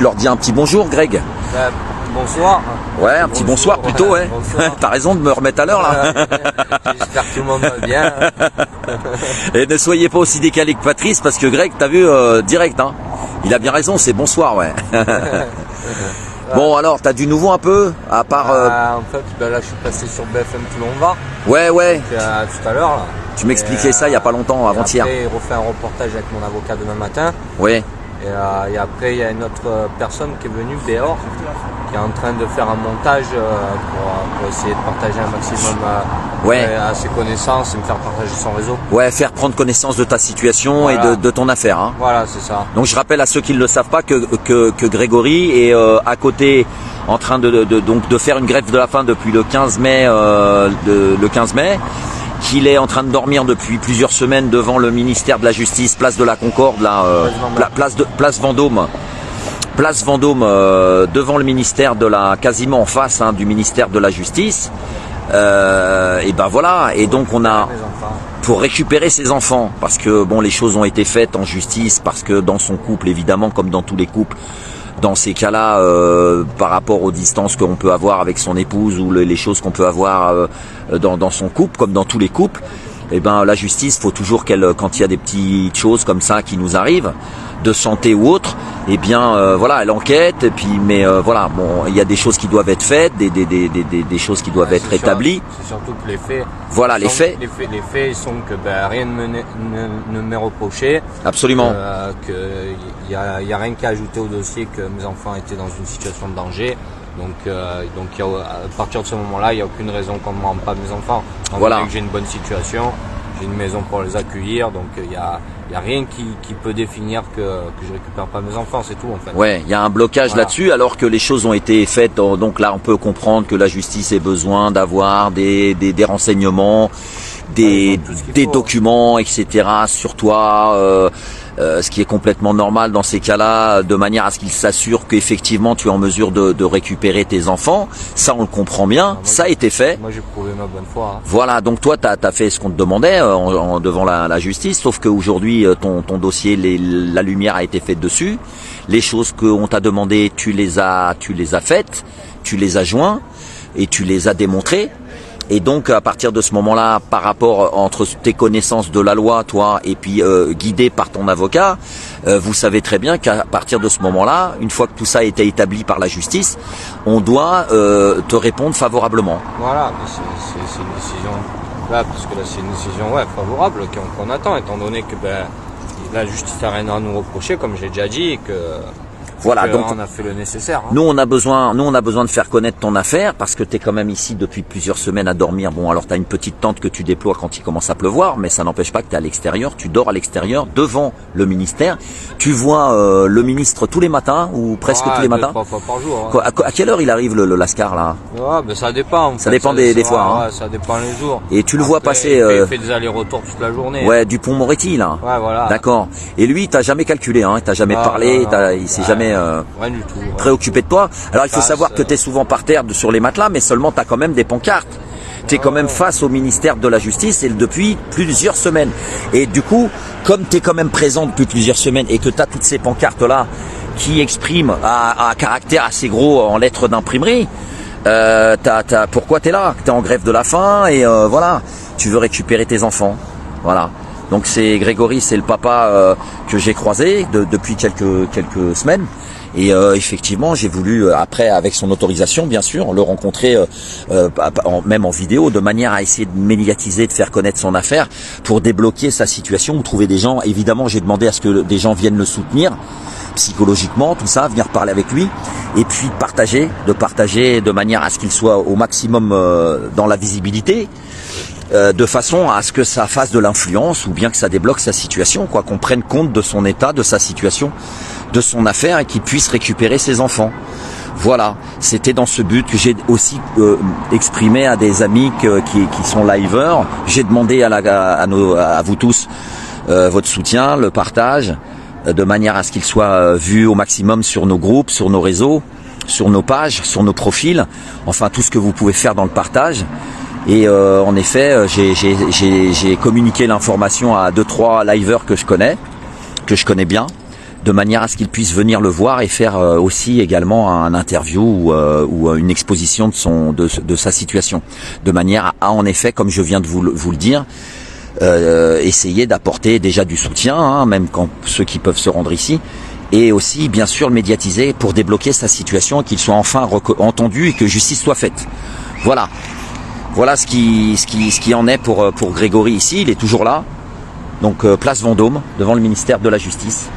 Tu leur dis un petit bonjour, Greg. Bonsoir. Ouais, un petit bonsoir plutôt, ouais. T'as raison de me remettre à l'heure, là. J'espère que tout le monde va bien. Et ne soyez pas aussi décalé que Patrice, parce que Greg, t'as vu, direct, hein. Il a bien raison, c'est bonsoir, ouais. Bon, alors, t'as du nouveau un peu, à part... En fait, là, je suis passé sur BFM Toulon-Var. Ouais. Donc, tout à l'heure, là. Tu m'expliquais ça il y a pas longtemps, avant-hier. Après, il refait un reportage avec mon avocat demain matin. Ouais. Et après, il y a une autre personne qui est venue, Béor, qui est en train de faire un montage pour essayer de partager un maximum à ses connaissances et me faire partager son réseau. Ouais, faire prendre connaissance de ta situation, voilà. Et de ton affaire. Hein. Voilà, c'est ça. Donc je rappelle à ceux qui ne le savent pas que Grégory est à côté en train de faire une grève de la faim depuis le 15 mai, qu'il est en train de dormir depuis plusieurs semaines devant le ministère de la Justice, place de la Concorde, place Vendôme. Place Vendôme, devant le ministère quasiment en face du ministère de la Justice. Et ben voilà. Et donc on a pour récupérer ses enfants, parce que bon, les choses ont été faites en justice, parce que dans son couple, évidemment, comme dans tous les couples, dans ces cas-là, par rapport aux distances qu'on peut avoir avec son épouse ou les choses qu'on peut avoir dans son couple, comme dans tous les couples, eh ben la justice, faut toujours quand il y a des petites choses comme ça qui nous arrivent, de santé ou autre, eh bien voilà, elle enquête, et puis voilà, bon, il y a des choses qui doivent être faites, des choses qui doivent être établies. C'est surtout que les faits. Voilà, les faits. Les faits sont que rien ne m'est reproché. Absolument. Il y a rien qu'à ajouter au dossier que mes enfants étaient dans une situation de danger. Donc à partir de ce moment-là, il n'y a aucune raison qu'on ne me rende pas mes enfants. Voilà. J'ai une bonne situation, j'ai une maison pour les accueillir, donc il y a rien qui peut définir que je récupère pas mes enfants, c'est tout en fait. Ouais, il y a un blocage là-dessus, alors que les choses ont été faites. Donc là, on peut comprendre que la justice ait besoin d'avoir des renseignements, des documents, etc. sur toi. Ce qui est complètement normal dans ces cas-là, de manière à ce qu'ils s'assurent qu'effectivement tu es en mesure de récupérer tes enfants. Ça, on le comprend bien. Ça a été fait. Moi, j'ai prouvé ma bonne foi. Hein. Voilà, donc toi, t'as fait ce qu'on te demandait devant la justice, sauf qu'aujourd'hui, ton dossier, la lumière a été faite dessus. Les choses qu'on t'a demandé, tu les as faites, tu les as joints et tu les as démontrées. Et donc, à partir de ce moment-là, par rapport entre tes connaissances de la loi, toi, et puis guidé par ton avocat, vous savez très bien qu'à partir de ce moment-là, une fois que tout ça a été établi par la justice, on doit te répondre favorablement. Voilà, c'est une décision, là, parce que là c'est une décision favorable qu'on attend, étant donné que la justice n'a rien à nous reprocher, comme j'ai déjà dit, et que... Voilà, donc on a fait le nécessaire. Hein. Nous on a besoin de faire connaître ton affaire, parce que tu es quand même ici depuis plusieurs semaines à dormir. Bon, alors tu as une petite tente que tu déploies quand il commence à pleuvoir, mais ça n'empêche pas que tu es à l'extérieur, tu dors à l'extérieur devant le ministère. Tu vois le ministre tous les matins ou presque tous les matins. 3 fois par jour. Hein. À quelle heure il arrive le Lascar là? Ça dépend. Ça dépend des fois. Hein. Ça dépend les jours. Et tu le vois passer. Il fait des allers-retours toute la journée. Ouais, du pont Moretti là. Ouais, voilà. D'accord. Et lui, t'as jamais calculé, hein, t'as jamais parlé, il s'est jamais rien du tout, préoccupé de toi. Alors il faut savoir que tu es souvent par terre sur les matelas, mais seulement tu as quand même des pancartes. Tu es quand même face au ministère de la Justice et depuis plusieurs semaines. Et du coup, comme tu es quand même présent depuis plusieurs semaines et que tu as toutes ces pancartes-là qui expriment à caractère assez gros en lettres d'imprimerie, pourquoi tu es là? Tu es en grève de la faim et voilà, tu veux récupérer tes enfants. Voilà. Donc c'est Grégory, c'est le papa que j'ai croisé depuis quelques semaines. Et effectivement, j'ai voulu, après, avec son autorisation, bien sûr, le rencontrer même en vidéo, de manière à essayer de médiatiser, de faire connaître son affaire, pour débloquer sa situation, ou trouver des gens. Évidemment, j'ai demandé à ce que des gens viennent le soutenir psychologiquement, tout ça, venir parler avec lui, et puis de partager de manière à ce qu'il soit au maximum dans la visibilité. De façon à ce que ça fasse de l'influence ou bien que ça débloque sa situation, quoi, qu'on prenne compte de son état, de sa situation, de son affaire et qu'il puisse récupérer ses enfants. Voilà, c'était dans ce but que j'ai aussi exprimé à des amis qui sont liveurs. J'ai demandé à vous tous votre soutien, le partage, de manière à ce qu'il soit vu au maximum sur nos groupes, sur nos réseaux, sur nos pages, sur nos profils, enfin tout ce que vous pouvez faire dans le partage. Et en effet, j'ai communiqué l'information à 2-3 liveurs que je connais bien, de manière à ce qu'il puisse venir le voir et faire aussi également un interview ou une exposition de sa situation, de manière à en effet, comme je viens de vous le dire, essayer d'apporter déjà du soutien, hein, même quand ceux qui peuvent se rendre ici, et aussi bien sûr le médiatiser pour débloquer sa situation, qu'il soit enfin entendu et que justice soit faite. Voilà ce qui en est pour Grégory ici. Il est toujours là, donc place Vendôme, devant le ministère de la Justice.